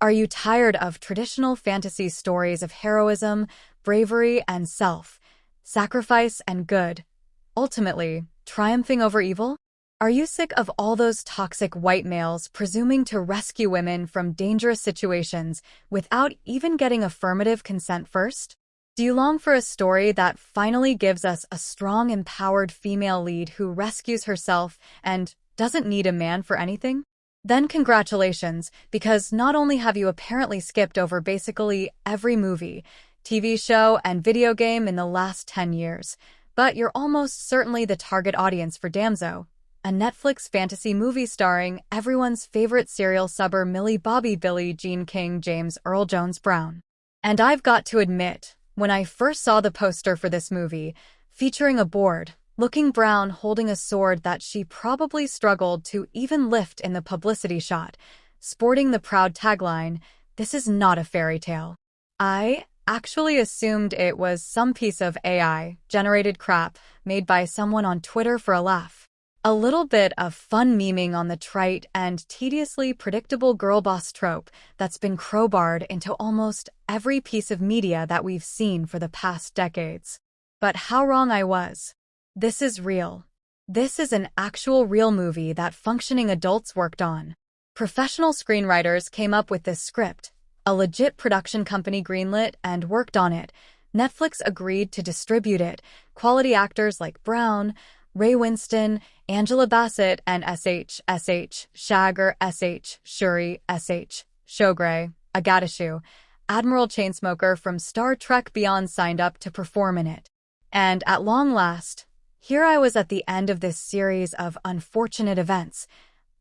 Are you tired of traditional fantasy stories of heroism, bravery, and sacrifice and good, ultimately triumphing over evil? Are you sick of all those toxic white males presuming to rescue women from dangerous situations without even getting affirmative consent first? Do you long for a story that finally gives us a strong, empowered female lead who rescues herself and doesn't need a man for anything? Then congratulations, because not only have you apparently skipped over basically every movie, TV show, and video game in the last 10 years, but you're almost certainly the target audience for Damsel, a Netflix fantasy movie starring everyone's favorite serial subber Millie Bobby Billie Jean King James Earl Jones Brown. And I've got to admit, when I first saw the poster for this movie, featuring a bored-looking Brown holding a sword that she probably struggled to even lift in the publicity shot, sporting the proud tagline, "This is not a fairy tale," I actually assumed it was some piece of AI-generated crap made by someone on Twitter for a laugh. A little bit of fun memeing on the trite and tediously predictable girl boss trope that's been crowbarred into almost every piece of media that we've seen for the past decades. But how wrong I was. This is real. This is an actual real movie that functioning adults worked on. Professional screenwriters came up with this script. A legit production company greenlit and worked on it. Netflix agreed to distribute it. Quality actors like Brown, Ray Winston, Angela Bassett, and S.H. Shagger, S.H. Shuri, S.H. Shogray, Agadishu, Admiral Chainsmoker from Star Trek Beyond signed up to perform in it. And at long last, here I was at the end of this series of unfortunate events,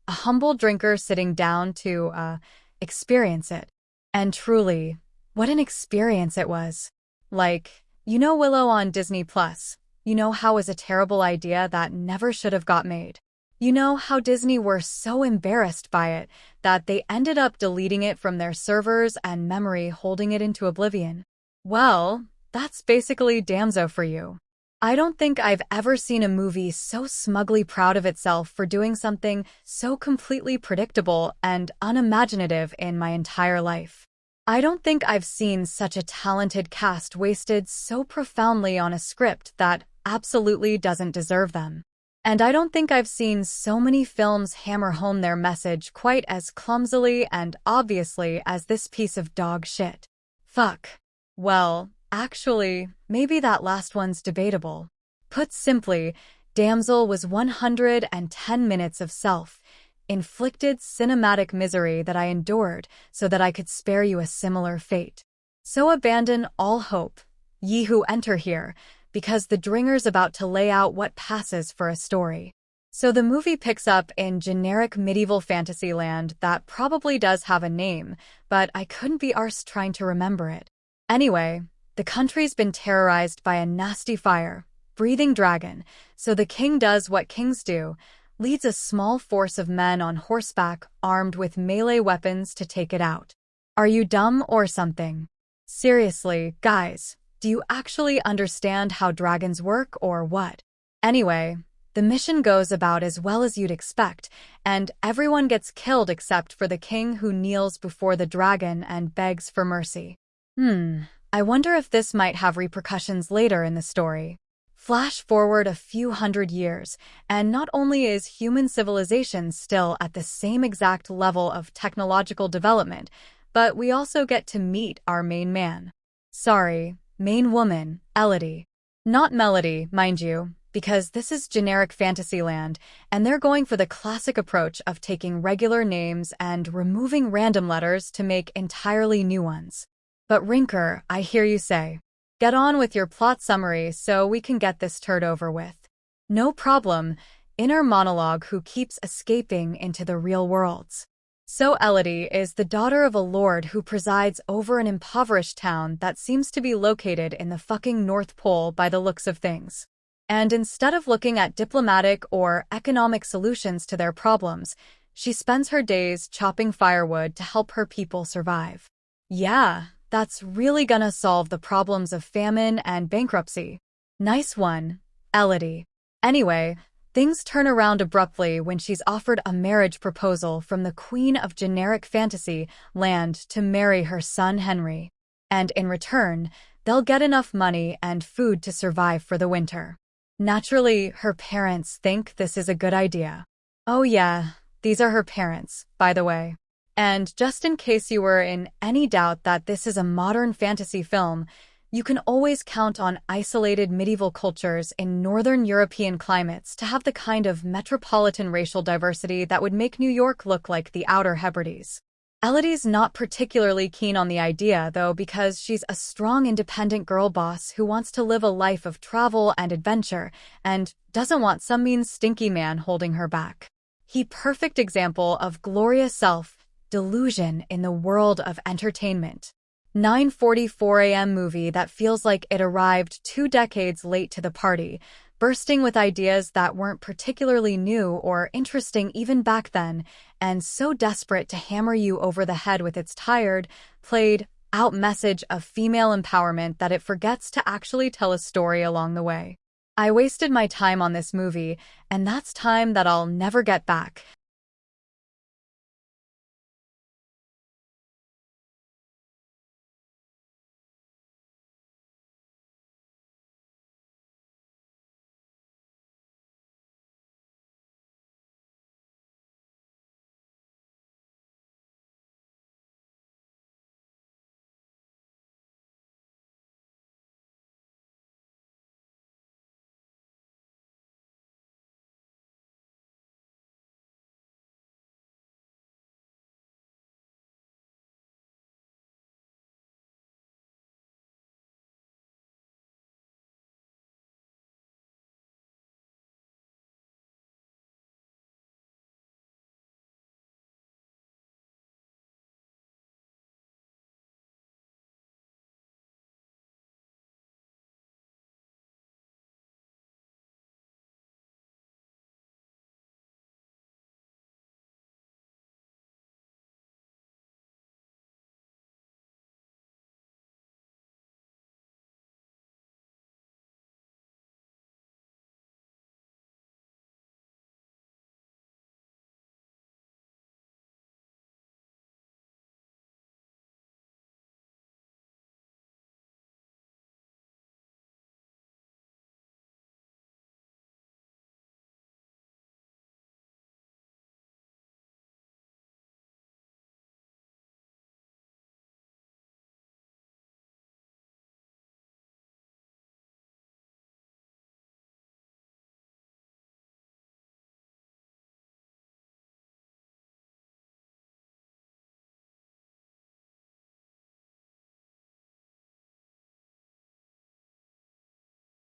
a humble drinker sitting down to, experience it. And truly, what an experience it was. Like, Willow on Disney+. How was a terrible idea that never should have got made. How Disney were so embarrassed by it that they ended up deleting it from their servers and memory, holding it into oblivion. Well, that's basically Damsel for you. I don't think I've ever seen a movie so smugly proud of itself for doing something so completely predictable and unimaginative in my entire life. I don't think I've seen such a talented cast wasted so profoundly on a script that absolutely doesn't deserve them. And I don't think I've seen so many films hammer home their message quite as clumsily and obviously as this piece of dog shit. Fuck. Well, actually, maybe that last one's debatable. Put simply, Damsel was 110 minutes of self-inflicted cinematic misery that I endured so that I could spare you a similar fate. So abandon all hope, ye who enter here, because the dringer's about to lay out what passes for a story. So the movie picks up in generic medieval fantasy land that probably does have a name, but I couldn't be arsed trying to remember it. Anyway, the country's been terrorized by a nasty fire-breathing dragon, so the king does what kings do, leads a small force of men on horseback armed with melee weapons to take it out. Are you dumb or something? Seriously, guys. Do you actually understand how dragons work or what? Anyway, the mission goes about as well as you'd expect, and everyone gets killed except for the king who kneels before the dragon and begs for mercy. I wonder if this might have repercussions later in the story. Flash forward a few hundred years, and not only is human civilization still at the same exact level of technological development, but we also get to meet our main man. Main woman, Elodie. Not Melody, mind you, because this is generic Fantasyland, and they're going for the classic approach of taking regular names and removing random letters to make entirely new ones. But Rinker, I hear you say. Get on with your plot summary so we can get this turd over with. No problem, inner monologue who keeps escaping into the real worlds. So Elodie is the daughter of a lord who presides over an impoverished town that seems to be located in the fucking North Pole by the looks of things. And instead of looking at diplomatic or economic solutions to their problems, she spends her days chopping firewood to help her people survive. Yeah, that's really gonna solve the problems of famine and bankruptcy. Nice one, Elodie. Anyway, Things turn around abruptly when she's offered a marriage proposal from the queen of generic fantasy land to marry her son Henry. And in return, they'll get enough money and food to survive for the winter. Naturally, her parents think this is a good idea. Oh yeah, these are her parents, by the way. And just in case you were in any doubt that this is a modern fantasy film, you can always count on isolated medieval cultures in Northern European climates to have the kind of metropolitan racial diversity that would make New York look like the Outer Hebrides. Elodie's not particularly keen on the idea, though, because she's a strong, independent girl boss who wants to live a life of travel and adventure and doesn't want some mean, stinky man holding her back. Perfect example of Gloria self-delusion in the world of entertainment. 9:44 a.m. movie that feels like it arrived 2 decades late to the party, bursting with ideas that weren't particularly new or interesting even back then, and so desperate to hammer you over the head with its tired, played-out message of female empowerment that it forgets to actually tell a story along the way. I wasted my time on this movie, and that's time that I'll never get back.